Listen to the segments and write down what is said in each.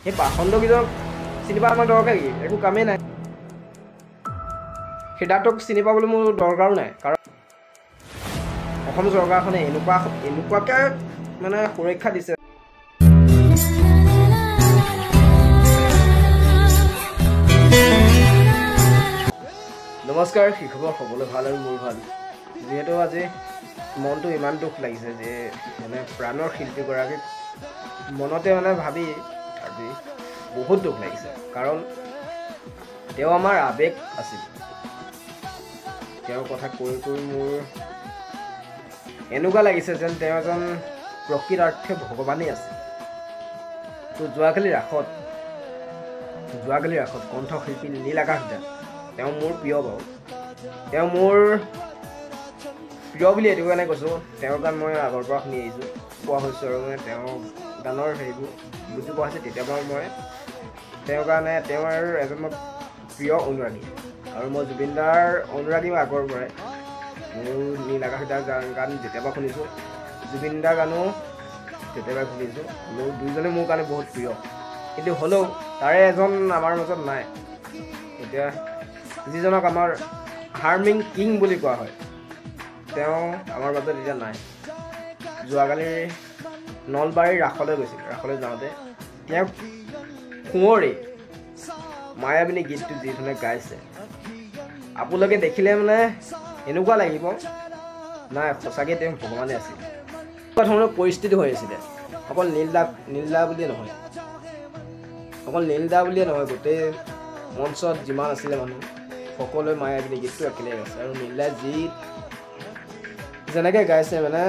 সেই পাখণ্ডকেইজনক চিনি পোৱা আমাৰ দৰকাৰ কি? একো কামেই নাই। সিদ্ধাৰ্থক চিনি পাবলৈ মোৰ দৰকাৰো নাই, কাৰণ অসম চৰকাৰখনে এনেকুৱাকৈ মানে সুৰক্ষা দিছে। নমস্কাৰ, শিশুসকল সকলো ভাল আৰু মোৰ ভাল। যিহেতু আজি মনটো ইমান দুখ লাগিছে যে মানে প্ৰাণৰ শিল্পীগৰাকীক মনতে মানে ভাবি আজি বহুত দুখ লাগিছে, কাৰণ তেওঁ আমাৰ আৱেগ আছিল। তেওঁৰ কথা কৈ মোৰ এনেকুৱা লাগিছে যেন তেওঁ এজন প্ৰকৃতাৰ্থে ভগৱানেই আছে। তো যোৱাকালি ৰাসত কণ্ঠশিল্পী নীল আকাশ দা, তেওঁ মোৰ প্ৰিয় বাৰু। তেওঁ মোৰ প্ৰিয় বুলি এইটো কাৰণে কৈছোঁ, তেওঁৰ গান মই আগৰ পৰা শুনি আহিছোঁ, পোৱা হৈছোঁ, আৰু মানে তেওঁৰ গানৰ হেৰিবোৰ বুজি পোৱা হৈছে। তেতিয়াৰ পৰা মই তেওঁৰ কাৰণে তেওঁৰ এজন মই প্ৰিয় অনুৰাগী, আৰু মই জুবিন দাৰ অনুৰাগী আগৰ পৰাই। মোৰ নীল আকাশ দাৰ গান যেতিয়াৰ পৰা শুনিছোঁ, জুবিন দাৰ গানো তেতিয়াৰ পৰা শুনিছোঁ। হ'লেও দুইজনে মোৰ কাৰণে বহুত প্ৰিয়, কিন্তু হ'লেও তাৰে এজন আমাৰ মাজত নাই। এতিয়া যিজনক আমাৰ হাৰ্মিং কিং বুলি কোৱা হয়, তেওঁ আমাৰ মাজত এতিয়া নাই। যোৱাকালি নলবাৰীৰ ৰাসলৈ গৈছিল। ৰাসলৈ যাওঁতে তেওঁ কোঁৱৰে মায়াবিনী গীতটো যি ধৰণে গাইছে, আপোনালোকে দেখিলে মানে এনেকুৱা লাগিব নাই সঁচাকৈ তেওঁ ভগৱানে আছিল। এনেকুৱা ধৰণৰ পৰিস্থিতি হৈ আছিলে। অকল নীলদা বুলিয়ে নহয়, গোটেই মঞ্চত যিমান আছিলে মানুহ সকলোৱে মায়াবিনী গীতটো একেলগে গাইছে, আৰু নীলদাই যেনেকৈ গাইছে মানে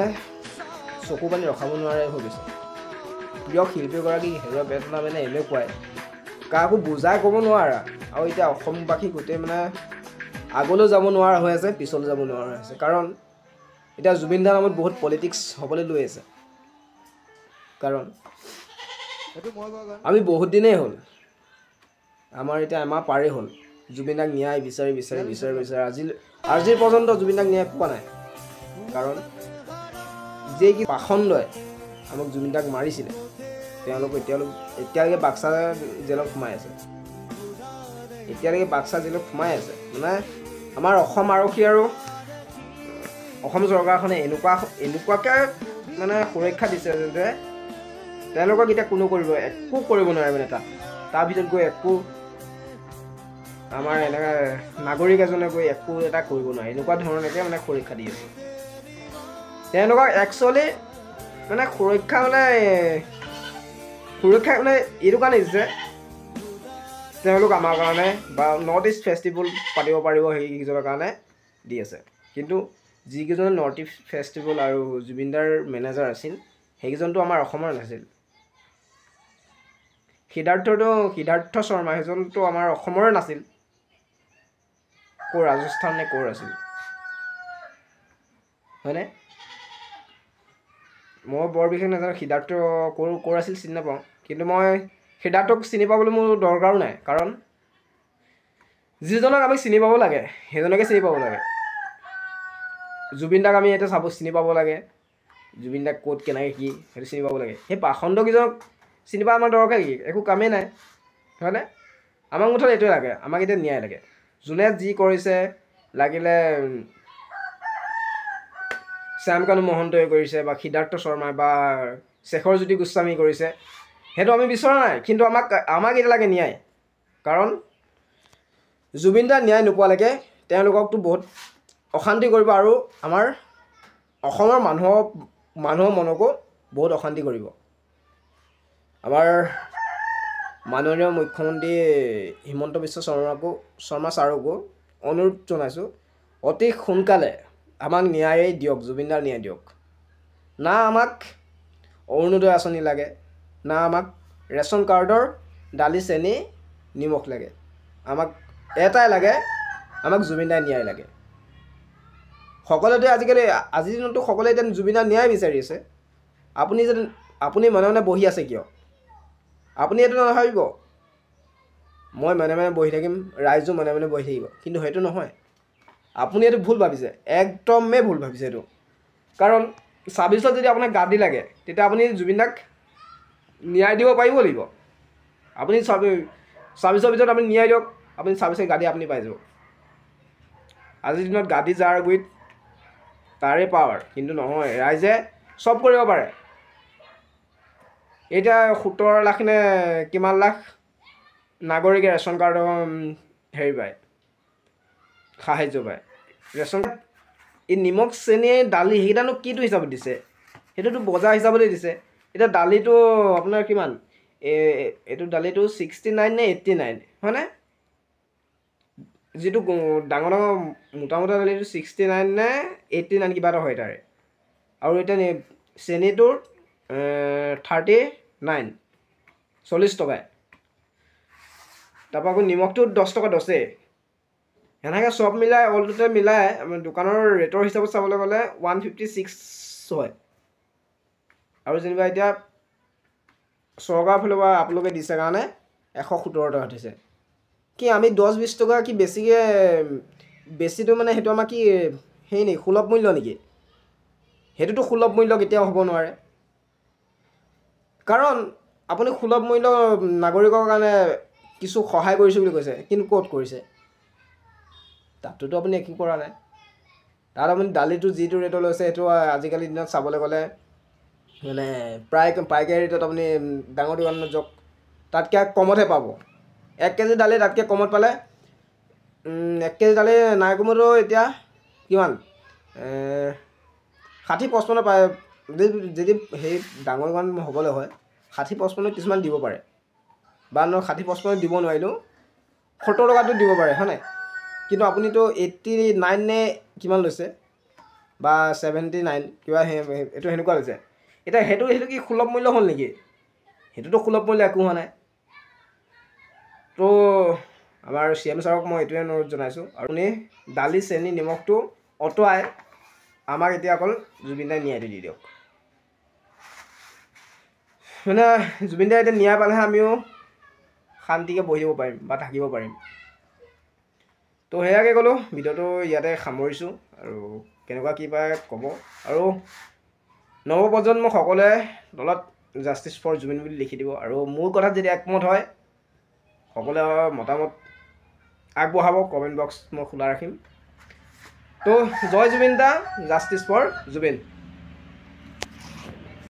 চকু পানী ৰখাব নোৱাৰে হৈ গৈছে। প্ৰিয় শিল্পীগৰাকীক হেৰুৱা বেদনা মানে এনেকুৱাই, কাকো বুজাই ক'ব নোৱাৰা। আৰু এতিয়া অসমবাসী গোটেই মানে আগলৈ যাব নোৱাৰা হৈ আছে, পিছলৈ যাব নোৱাৰা হৈ আছে, কাৰণ এতিয়া জুবিন দাৰ নামত বহুত পলিটিক্স হ'বলৈ লৈ আছে। কাৰণ আমি বহুত দিনেই হ'ল, আমাৰ এতিয়া এমাহ পাৰেই হ'ল জুবিন দাক ন্যায় বিচাৰি আজিৰ পৰ্যন্ত জুবিন দাক ন্যায় পোৱা নাই। কাৰণ যে কি পাখণ্ডই আমাক জুবিন দাক মাৰিছিলে, তেওঁলোক এতিয়ালৈকে বাক্সা জেলত সোমাই আছে। মানে আমাৰ অসম আৰক্ষী আৰু অসম চৰকাৰখনে এনেকুৱাকৈ মানে সুৰক্ষা দিছে যে তেওঁলোকক এতিয়া একো কৰিব নোৱাৰে। মানে তাৰ ভিতৰত গৈ আমাৰ এনেকুৱা নাগৰিক এজনে গৈ একো এটা কৰিব নোৱাৰে। এনেকুৱা ধৰণকে মানে সুৰক্ষা দি আছে। তেওঁলোকক একচুৱেলি মানে সুৰক্ষা মানে এইটো কাৰণে দিছে, তেওঁলোক আমাৰ কাৰণে বা নৰ্থ ইষ্ট ফেষ্টিভেল পাতিব পাৰিব সেইকেইজনৰ কাৰণে দি আছে। কিন্তু যিকেইজন নৰ্থ ইষ্ট ফেষ্টিভেল আৰু জুবিন দাৰ মেনেজাৰ আছিল, সেইকেইজনটো আমাৰ অসমৰ নাছিল। সিদ্ধাৰ্থ শৰ্মা সেইজনটো আমাৰ অসমৰে নাছিল, ৰাজস্থান নে ক'ৰ আছিল, হয়নে? মই বৰ বিশেষ নাজানো সিদ্ধাৰ্থ ক'ৰ আছিল, চিনি নাপাওঁ। কিন্তু মই সিদ্ধাৰ্থক চিনি পাবলৈ মোৰ দৰকাৰো নাই, কাৰণ যিজনক আমি চিনি পাব লাগে সেইজনকে চিনি পাব লাগে। জুবিন দাক আমি এতিয়া চিনি পাব লাগে, জুবিন দাক ক'ত কেনেকৈ কি সেইটো চিনি পাব লাগে। সেই পাখণ্ডকেইজনক চিনি পোৱা আমাৰ দৰকাৰ কি? একো কামেই নাই, হয়নে? আমাক মুঠতে এইটোৱে লাগে, আমাক এতিয়া ন্যায় লাগে। যোনে যি কৰিছে, লাগিলে শ্যামকানু মহন্তই কৰিছে বা সিদ্ধাৰ্থ শৰ্মাই বা শেখৰজ্যোতি গোস্বামী কৰিছে, সেইটো আমি বিচৰা নাই। কিন্তু আমাক এতিয়া লাগে ন্যায়, কাৰণ জুবিন দাৰ ন্যায় নোপোৱালৈকে তেওঁলোককতো বহুত অশান্তি কৰিব, আৰু আমাৰ অসমৰ মানুহৰ মনকো বহুত অশান্তি কৰিব। আমাৰ মাননীয় মুখ্যমন্ত্ৰী হিমন্ত বিশ্ব শৰ্মা ছাৰকো অনুৰোধ জনাইছোঁ, অতি সোনকালে আমাক ন্যায় দিয়ক, জুবিন দাৰ ন্যায় দিয়ক। না আমাক অৰুণোদয় আঁচনি লাগে, না আমাক ৰেচন কাৰ্ডৰ দালি চেনি নিমখ লাগে। আমাক এটাই লাগে, আমাক জুবিন দাৰ ন্যায় লাগে। সকলোতে আজিৰ দিনতো সকলোৱে এতিয়া জুবিন দাৰ ন্যায় বিচাৰি আছে। আপুনি মনে মনে বহি আছে কিয়? আপুনি এইটো নাভাবিব মই মনে মনে বহি থাকিম, ৰাইজো মনে মনে বহি থাকিব, কিন্তু সেইটো নহয়। আপুনি এইটো ভুল ভাবিছে, একদমেই ভুল ভাবিছে এইটো। কাৰণ 26ত যদি আপোনাক গাদী লাগে, তেতিয়া আপুনি জুবিন দাক ন্যায় দিব পাৰিব লাগিব। আপুনি ছাৰ্ভিচৰ ভিতৰত আপুনি নিয়াই দিয়ক, আপুনি ছাৰ্ভিচৰ গাড়ী আপুনি পাই যাব। আজিৰ দিনত গাড়ী যাৰ গুৰিত তাৰে পাৱাৰ, কিন্তু নহয়, ৰাইজে চব কৰিব পাৰে। এতিয়া 17 লাখ নে কিমান লাখ নাগৰিকে ৰেচন কাৰ্ডৰ হেৰি পায়, সাহাৰ্য পায়। ৰেচন কাৰ্ড এই নিমখ চেনি দালি সেইকেইটানো কিটো হিচাপত দিছে? সেইটোতো বজাৰ হিচাপতে দিছে। এতিয়া দালিটো আপোনাৰ কিমান, এইটো দালিটো 69 নে 89 হয়নে? যিটো ডাঙৰ ডাঙৰ মোটা মোটা দালিটো 69 নে 89 কিবা এটা হয় তাৰে। আৰু এতিয়া চেনিটোৰ 39, 40 টকাই। তাৰপৰা আকৌ নিমখটো 10 টকা 10। সেনেকৈ চব মিলাই অল টোটেল মিলাই আমাৰ দোকানৰ ৰেটৰ হিচাপত চাবলৈ গ'লে 156 হয়। আৰু যেনিবা এতিয়া চৰকাৰৰ ফালৰ পৰা আপোনালোকে দিছে কাৰণে 117 টকা দিছে। কি আমি 10-20 টকা কি বেছিটো মানে সেইটো আমাৰ কি সেই নেকি, সুলভ মূল্য নেকি? সেইটোতো সুলভ মূল্য কেতিয়াও হ'ব নোৱাৰে। কাৰণ আপুনি সুলভ মূল্য নাগৰিকৰ কাৰণে কিছু সহায় কৰিছোঁ বুলি কৈছে, কিন্তু ক'ত কৰিছে? তাতোতো আপুনি একো কৰা নাই। তাত আপুনি দালিটো যিটো ৰেটত লৈছে সেইটো আজিকালি দিনত চাবলৈ গ'লে মানে পাইকাৰী ৰেটত আপুনি ডাঙৰ দোকানত যাওক, তাতকৈ কমতহে পাব। 1 কেজি দালি তাতকৈ কমত পালে 1 কেজি দালি নাই কমেও এতিয়া কিমান 60-55 পায়। যদি সেই ডাঙৰ দোকান হ'বলৈ হয় 60-55 কিছুমান দিব পাৰে, বা 60-55 দিব নোৱাৰিলেও 70 টকাটো দিব পাৰে হয় নাই? কিন্তু আপুনিতো 89 নে কিমান লৈছে, বা 79 কিবা এইটো সেনেকুৱা লৈছে। এতিয়া সেইটো কি সুলভ মূল্য হ'ল নেকি? সেইটোতো সুলভ মূল্য একো হোৱা নাই। তো আমাৰ CM ছাৰক মই এইটোৱে অনুৰোধ জনাইছোঁ, আপুনি দালি চেনি নিমখটো অঁতৰাই আমাক এতিয়া অকল জুবিন দাই ন্যায়টো দি দিয়ক। মানে জুবিন দাই এতিয়া ন্যায় পালেহে আমিও শান্তিকৈ বহিব পাৰিম বা থাকিব পাৰিম। তো সেয়াকে ক'লোঁ, ভিডিঅ'টো ইয়াতে সামৰিছোঁ। আৰু কেনেকুৱা কি পায় ক'ব। আৰু নৱপ্ৰজন্ম সকলোৱে তলত জাষ্টিছ ফৰ জুবিন বুলি লিখি দিব। আৰু মোৰ কথাত যদি একমত হয় সকলোৱে মতামত আগবঢ়াব, কমেণ্ট বক্স মই খোলা ৰাখিম। তো জয় জুবিন দা, জাষ্টিছ ফৰ জুবিন।